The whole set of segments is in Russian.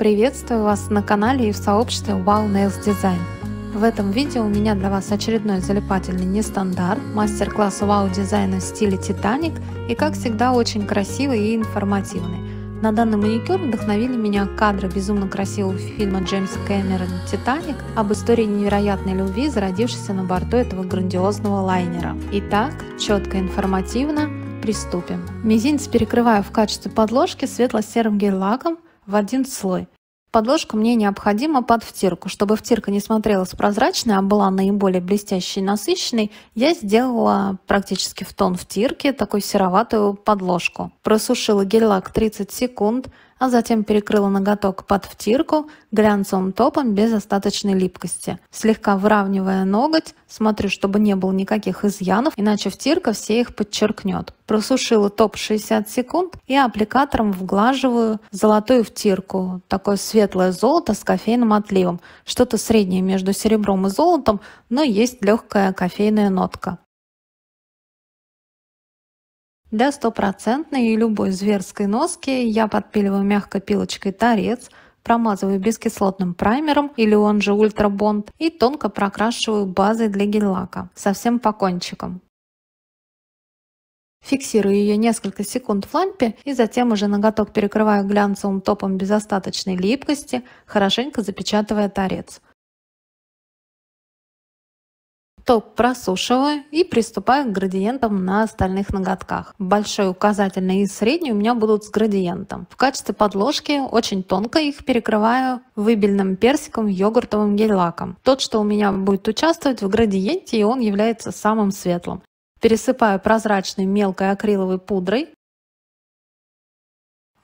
Приветствую вас на канале и в сообществе Wow Nails Design. В этом видео у меня для вас очередной залипательный нестандарт, мастер-класс вау дизайна в стиле Titanic и, как всегда, очень красивый и информативный. На данный маникюр вдохновили меня кадры безумно красивого фильма Джеймса Кэмерона «Титаник» об истории невероятной любви, зародившейся на борту этого грандиозного лайнера. Итак, четко и информативно приступим. Мизинец перекрываю в качестве подложки светло-серым гель-лаком в один слой. Подложку мне необходимо под втирку. Чтобы втирка не смотрелась прозрачной, а была наиболее блестящей и насыщенной, я сделала практически в тон втирки такую сероватую подложку. Просушила гель-лак 30 секунд, а затем перекрыла ноготок под втирку глянцевым топом без остаточной липкости. Слегка выравнивая ноготь, смотрю, чтобы не было никаких изъянов, иначе втирка все их подчеркнет. Просушила топ 60 секунд и аппликатором вглаживаю золотую втирку. Такое светлое золото с кофейным отливом. Что-то среднее между серебром и золотом, но есть легкая кофейная нотка. Для стопроцентной и любой зверской носки я подпиливаю мягкой пилочкой торец, промазываю бескислотным праймером или он же Ультра Бонд и тонко прокрашиваю базой для гель-лака, совсем по кончикам. Фиксирую ее несколько секунд в лампе и затем уже ноготок перекрываю глянцевым топом без остаточной липкости, хорошенько запечатывая торец. Топ просушиваю и приступаю к градиентам на остальных ноготках. Большой, указательный и средний у меня будут с градиентом. В качестве подложки очень тонко их перекрываю выбельным персиком йогуртовым гель-лаком. Тот, что у меня будет участвовать в градиенте, и он является самым светлым. Пересыпаю прозрачной мелкой акриловой пудрой.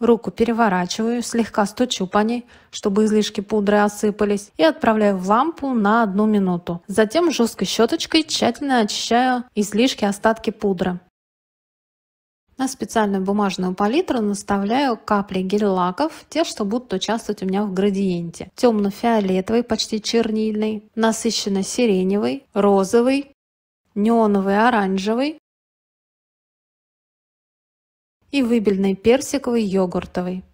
Руку переворачиваю, слегка стучу по ней, чтобы излишки пудры осыпались, и отправляю в лампу на 1 минуту. Затем жесткой щеточкой тщательно очищаю излишки, остатки пудры. На специальную бумажную палитру наставляю капли гель-лаков, те, что будут участвовать у меня в градиенте. Темно-фиолетовый, почти чернильный, насыщенно-сиреневый, розовый, неоновый оранжевый и выбельный персиковый йогуртовый.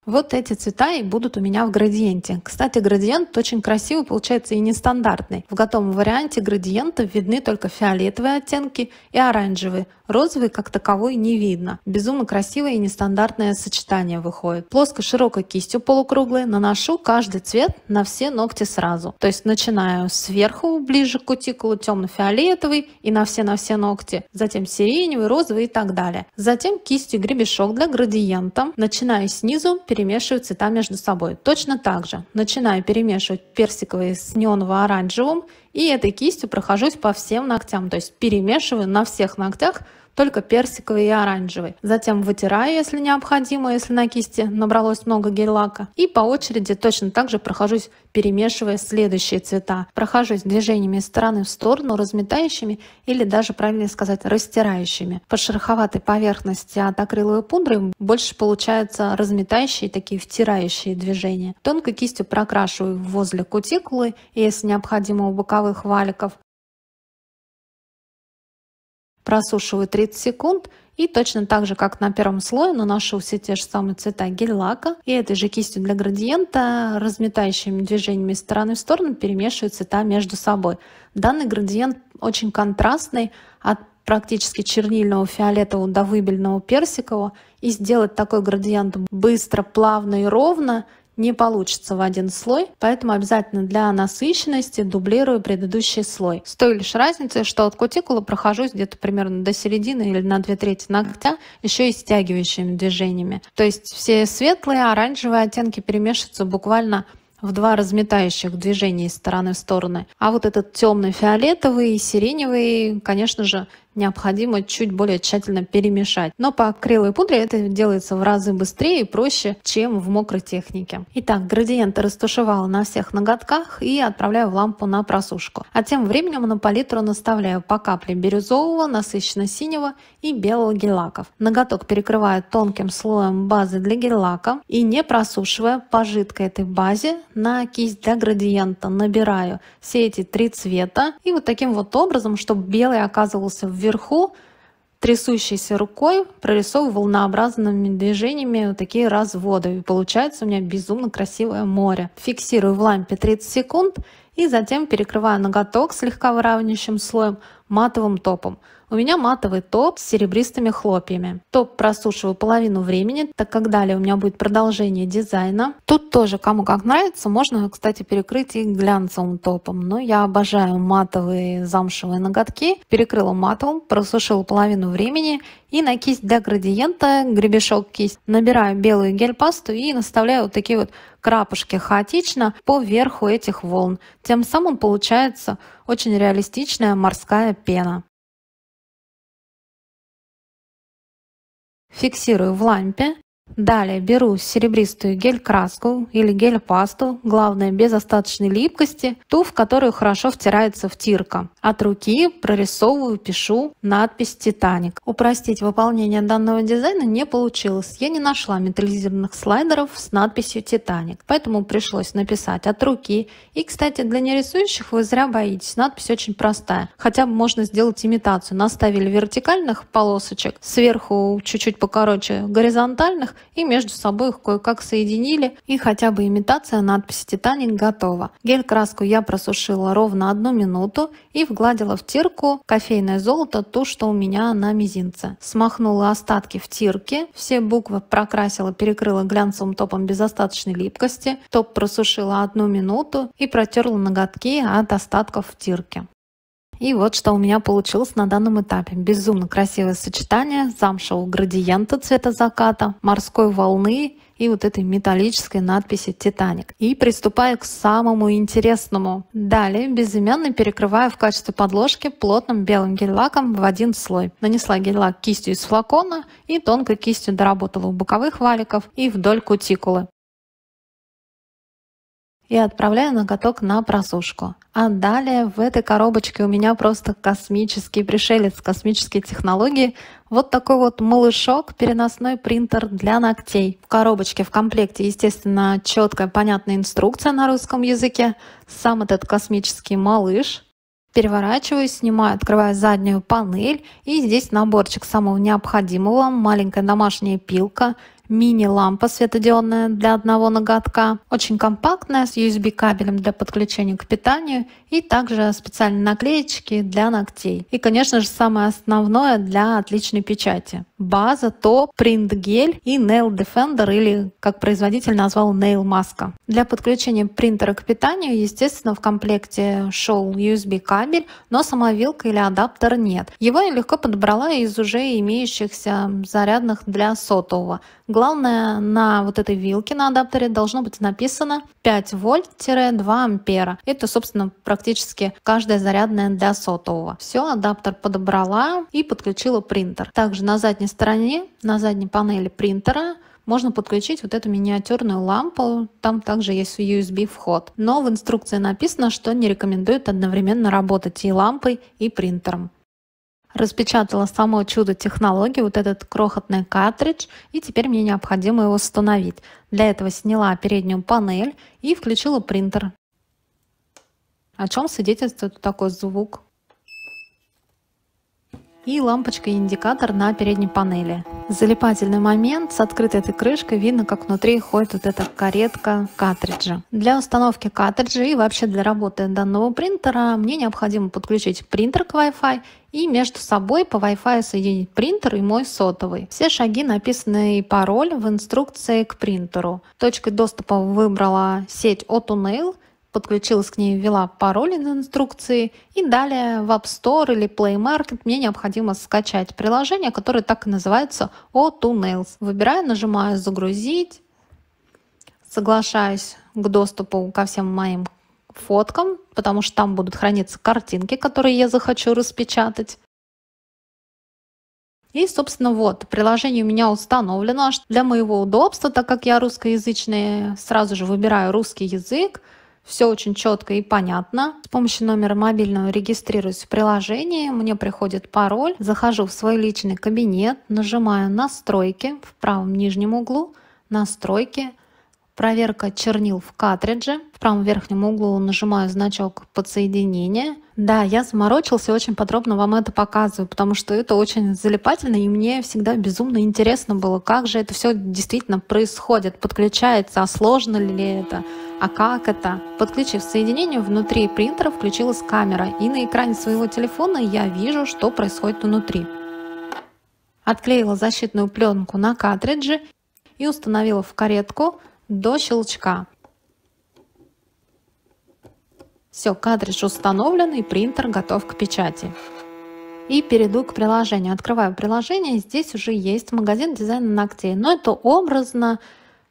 Вот эти цвета и будут у меня в градиенте. Кстати, градиент очень красивый получается и нестандартный. В готовом варианте градиента видны только фиолетовые оттенки и оранжевые. Розовый как таковой не видно. Безумно красивое и нестандартное сочетание выходит. Плоской широкой кистью полукруглой наношу каждый цвет на все ногти сразу. То есть начинаю сверху, ближе к кутикулу, темно-фиолетовый и на все ногти. Затем сиреневый, розовый и так далее. Затем кистью гребешок для градиента. Начинаю снизу перемешивать цвета между собой. Точно так же начинаю перемешивать персиковый с неоново-оранжевым и этой кистью прохожусь по всем ногтям, то есть перемешиваю на всех ногтях только персиковый и оранжевый. Затем вытираю, если необходимо, если на кисти набралось много гель-лака. И по очереди точно так же прохожусь, перемешивая следующие цвета. Прохожусь движениями из стороны в сторону, разметающими или даже, правильнее сказать, растирающими. По шероховатой поверхности от акриловой пудры больше получаются разметающие, такие втирающие движения. Тонкой кистью прокрашиваю возле кутикулы, и если необходимо у боковых валиков. Просушиваю 30 секунд и точно так же, как на первом слое, наношу все те же самые цвета гель-лака и этой же кистью для градиента разметающими движениями из стороны в сторону перемешиваю цвета между собой. Данный градиент очень контрастный, от практически чернильного фиолетового до выбельного персикового, и сделать такой градиент быстро, плавно и ровно не получится в один слой, поэтому обязательно для насыщенности дублирую предыдущий слой. С той лишь разницей, что от кутикулы прохожусь где-то примерно до середины или на 2/3 ногтя, еще и стягивающими движениями. То есть все светлые, оранжевые оттенки перемешиваются буквально в 2 разметающих движения из стороны в стороны. А вот этот темный фиолетовый и сиреневый, конечно же, необходимо чуть более тщательно перемешать. Но по акриловой пудре это делается в разы быстрее и проще, чем в мокрой технике. Итак, градиенты растушевала на всех ноготках и отправляю в лампу на просушку. А тем временем на палитру наставляю по капле бирюзового, насыщенно-синего и белого гель-лаков. Ноготок перекрываю тонким слоем базы для гель-лака и, не просушивая, по жидкой этой базе на кисть для градиента набираю все эти 3 цвета и вот таким вот образом, чтобы белый оказывался вверху, трясущейся рукой прорисовываю волнообразными движениями вот такие разводы. И получается у меня безумно красивое море. Фиксирую в лампе 30 секунд и затем перекрываю ноготок слегка выравнивающим слоем матовым топом. У меня матовый топ с серебристыми хлопьями. Топ просушиваю половину времени, так как далее у меня будет продолжение дизайна. Тут тоже кому как нравится, можно, кстати, перекрыть и глянцевым топом. Но я обожаю матовые замшевые ноготки. Перекрыла матовым, просушила половину времени. И на кисть для градиента, гребешок кисть, набираю белую гель-пасту и наставляю вот такие вот крапушки хаотично по верху этих волн. Тем самым получается очень реалистичная морская пена. Фиксирую в лампе. Далее беру серебристую гель-краску или гель-пасту, главное без остаточной липкости, ту, в которую хорошо втирается втирка. От руки прорисовываю, пишу надпись «Титаник». Упростить выполнение данного дизайна не получилось. Я не нашла металлизированных слайдеров с надписью «Титаник», поэтому пришлось написать от руки. И, кстати, для нерисующих вы зря боитесь, надпись очень простая. Хотя бы можно сделать имитацию. Наставили вертикальных полосочек, сверху чуть-чуть покороче горизонтальных, и между собой их кое-как соединили, и хотя бы имитация надписи «Титаник» готова. Гель-краску я просушила ровно 1 минуту и вгладила в тирку кофейное золото, то, что у меня на мизинце. Смахнула остатки в тирке, все буквы прокрасила, перекрыла глянцевым топом без остаточной липкости, топ просушила 1 минуту и протерла ноготки от остатков в тирке. И вот что у меня получилось на данном этапе. Безумно красивое сочетание замшевого градиента цвета заката, морской волны и вот этой металлической надписи «Титаник». И приступаю к самому интересному. Далее безымянный перекрываю в качестве подложки плотным белым гель-лаком в 1 слой. Нанесла гель-лак кистью из флакона и тонкой кистью доработала у боковых валиков и вдоль кутикулы. И отправляю ноготок на просушку. А далее в этой коробочке у меня просто космический пришелец, космические технологии. Вот такой вот малышок, переносной принтер для ногтей. В коробочке в комплекте, естественно, четкая, понятная инструкция на русском языке. Сам этот космический малыш. Переворачиваю, снимаю, открываю заднюю панель. И здесь наборчик самого необходимого. Маленькая домашняя пилка. Мини-лампа светодиодная для одного ноготка, очень компактная, с USB-кабелем для подключения к питанию и также специальные наклеечки для ногтей. И, конечно же, самое основное для отличной печати. База, топ, принт-гель и Nail Defender, или, как производитель назвал, Nail маска. Для подключения принтера к питанию, естественно, в комплекте шел USB-кабель, но сама вилка или адаптер нет. Его я легко подобрала из уже имеющихся зарядных для сотового. Главное, на вот этой вилке на адаптере должно быть написано 5 вольт-2 ампера. Это, собственно, практически каждая зарядная для сотового. Все, адаптер подобрала и подключила принтер. Также на задней стороне, на задней панели принтера можно подключить вот эту миниатюрную лампу. Там также есть USB вход. Но в инструкции написано, что не рекомендуют одновременно работать и лампой, и принтером. Распечатала само чудо технологии, вот этот крохотный картридж, и теперь мне необходимо его установить. Для этого сняла переднюю панель и включила принтер. О чем свидетельствует такой звук. И лампочка-индикатор на передней панели. Залипательный момент. С открытой этой крышкой видно, как внутри ходит вот эта каретка картриджа. Для установки картриджа и вообще для работы данного принтера мне необходимо подключить принтер к Wi-Fi и между собой по Wi-Fi соединить принтер и мой сотовый. Все шаги написаны и пароль в инструкции к принтеру. Точкой доступа выбрала сеть O2Nail. Подключилась к ней, ввела пароль из инструкции, и далее в App Store или Play Market мне необходимо скачать приложение, которое так и называется O2Nails. Выбираю, нажимаю «Загрузить», соглашаюсь к доступу ко всем моим фоткам, потому что там будут храниться картинки, которые я захочу распечатать. И, собственно, вот, приложение у меня установлено. Для моего удобства, так как я русскоязычная, сразу же выбираю русский язык. Все очень четко и понятно. С помощью номера мобильного регистрируюсь в приложении, мне приходит пароль, захожу в свой личный кабинет, нажимаю «Настройки» в правом нижнем углу, «Настройки», Проверка чернил в картридже. В правом верхнем углу нажимаю значок подсоединения. Да, я заморочился, очень подробно вам это показываю, потому что это очень залипательно, и мне всегда безумно интересно было, как же это все действительно происходит, подключается, а сложно ли это, а как это. Подключив соединение, внутри принтера включилась камера, и на экране своего телефона я вижу, что происходит внутри. Отклеила защитную пленку на картридже и установила в каретку до щелчка. Все, картридж установлен и принтер готов к печати. И перейду к приложению. Открываю приложение, здесь уже есть магазин дизайна ногтей, но это образно.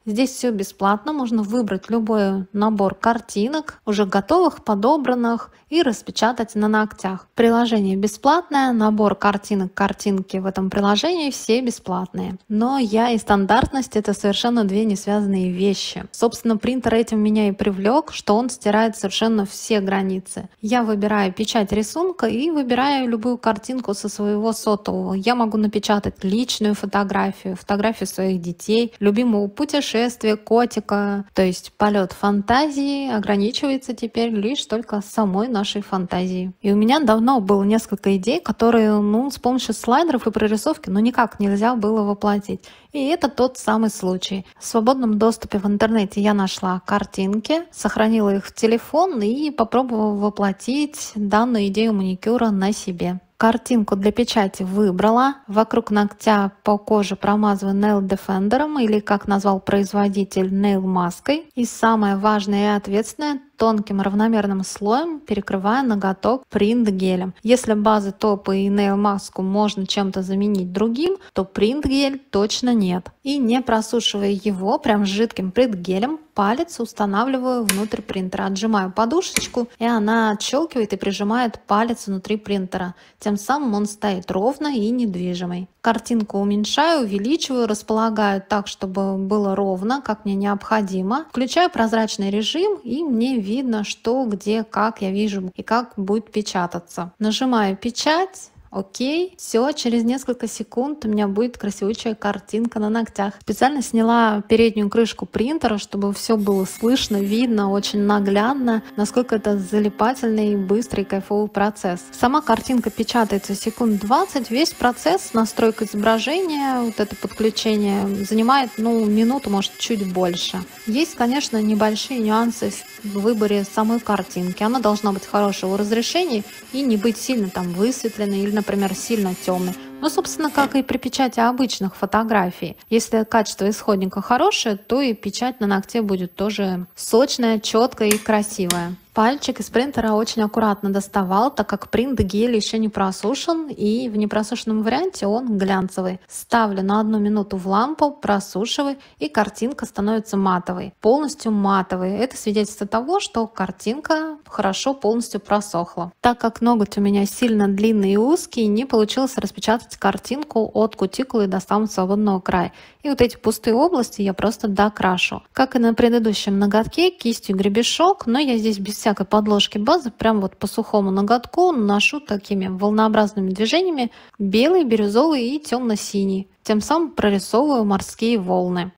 Здесь все бесплатно, можно выбрать любой набор картинок, уже готовых, подобранных, и распечатать на ногтях. Приложение бесплатное, набор картинок, картинки в этом приложении все бесплатные. Но я и стандартность — это совершенно две не связанные вещи. Собственно, принтер этим меня и привлек, что он стирает совершенно все границы. Я выбираю печать рисунка и выбираю любую картинку со своего сотового. Я могу напечатать личную фотографию, фотографию своих детей, любимого путешествия, котика. То есть полет фантазии ограничивается теперь лишь только самой нашей фантазии. И у меня давно было несколько идей, которые, с помощью слайдеров и прорисовки, никак нельзя было воплотить. И это тот самый случай. В свободном доступе в интернете я нашла картинки, сохранила их в телефон и попробовала воплотить данную идею маникюра на себе. Картинку для печати выбрала. Вокруг ногтя по коже промазываю Nail Defender, или, как назвал производитель, Nail маской. И самое важное и ответственное, тонким равномерным слоем перекрывая ноготок принт гелем. Если базы топа и Nail маску можно чем-то заменить другим, то принт гель точно нет. И не просушивая его прям жидким принт гелем, палец устанавливаю внутрь принтера, отжимаю подушечку, и она отщелкивает и прижимает палец внутри принтера. Тем самым он стоит ровно и недвижимый. Картинку уменьшаю, увеличиваю, располагаю так, чтобы было ровно, как мне необходимо. Включаю прозрачный режим, и мне видно, что, где, как я вижу и как будет печататься. Нажимаю «Печать». Окей, все, через несколько секунд у меня будет красивая картинка на ногтях. Специально сняла переднюю крышку принтера, чтобы все было слышно, видно, очень наглядно, насколько это залипательный, быстрый, кайфовый процесс. Сама картинка печатается секунд 20, весь процесс, настройка изображения, вот это подключение занимает, минуту, может, чуть больше. Есть, конечно, небольшие нюансы в выборе самой картинки. Она должна быть хорошего разрешения и не быть сильно высветленной или, например, сильно темной. Собственно, как и при печати обычных фотографий. Если качество исходника хорошее, то и печать на ногте будет тоже сочная, четкая и красивая. Пальчик из принтера очень аккуратно доставал, так как принт гель еще не просушен, и в непросушенном варианте он глянцевый. Ставлю на 1 минуту в лампу, просушиваю, и картинка становится матовой. Полностью матовой. Это свидетельство того, что картинка хорошо полностью просохла. Так как ноготь у меня сильно длинный и узкий, не получилось распечатать картинку от кутикулы до самого свободного края. И вот эти пустые области я просто докрашу. Как и на предыдущем ноготке, кистью гребешок, но я здесь без всякой подложки базы, прям по сухому ноготку наношу такими волнообразными движениями белый, бирюзовый и темно-синий. Тем самым прорисовываю морские волны.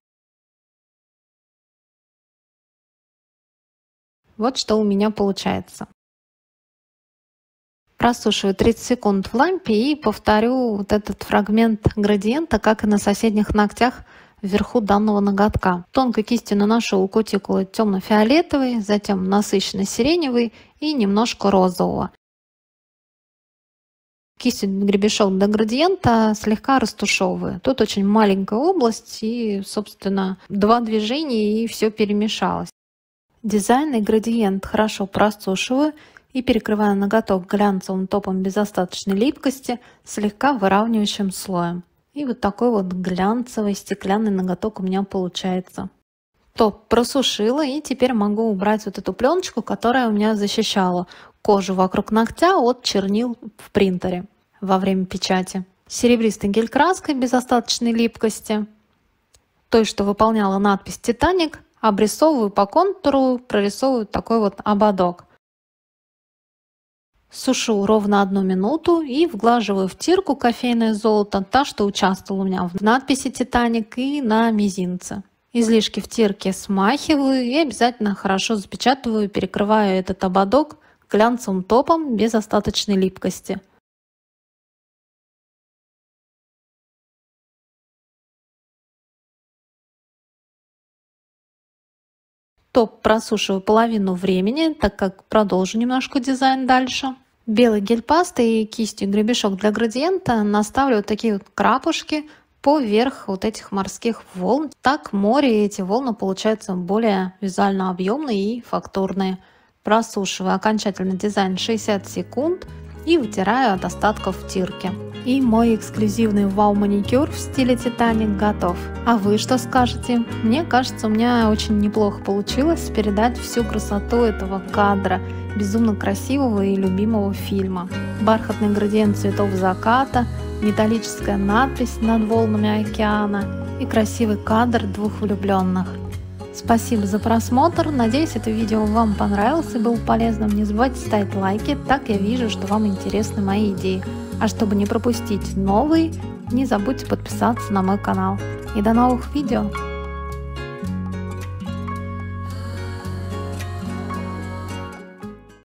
Вот что у меня получается. Просушиваю 30 секунд в лампе и повторю вот этот фрагмент градиента, как и на соседних ногтях вверху данного ноготка. Тонкой кистью наношу у кутикулы темно-фиолетовый, затем насыщенно сиреневый и немножко розового. Кистью гребешок до градиента слегка растушевываю. Тут очень маленькая область и, собственно, 2 движения, и все перемешалось. Дизайн и градиент хорошо просушиваю и перекрываю ноготок глянцевым топом без остаточной липкости, слегка выравнивающим слоем. И вот такой вот глянцевый стеклянный ноготок у меня получается. Топ просушила, и теперь могу убрать вот эту пленочку, которая у меня защищала кожу вокруг ногтя от чернил в принтере во время печати. Серебристой гель-краской без остаточной липкости, той, что выполняла надпись «Титаник», обрисовываю по контуру, прорисовываю такой вот ободок. Сушу ровно 1 минуту и вглаживаю в тирку кофейное золото, та, что участвовала у меня в надписи «Титаник» и на мизинце. Излишки в тирке смахиваю и обязательно хорошо запечатываю, перекрываю этот ободок глянцевым топом без остаточной липкости. Топ просушиваю половину времени, так как продолжу немножко дизайн дальше. Белой гель-пастой и кистью гребешок для градиента наставлю вот такие вот крапушки поверх вот этих морских волн. Так море и эти волны получаются более визуально объемные и фактурные. Просушиваю окончательно дизайн 60 секунд и вытираю от остатков в тирке. И мой эксклюзивный вау-маникюр в стиле Титаник готов. А вы что скажете? Мне кажется, у меня очень неплохо получилось передать всю красоту этого кадра, безумно красивого и любимого фильма. Бархатный градиент цветов заката, металлическая надпись над волнами океана и красивый кадр двух влюбленных. Спасибо за просмотр, надеюсь, это видео вам понравилось и было полезным. Не забывайте ставить лайки, так я вижу, что вам интересны мои идеи. А чтобы не пропустить новые, не забудьте подписаться на мой канал. И до новых видео!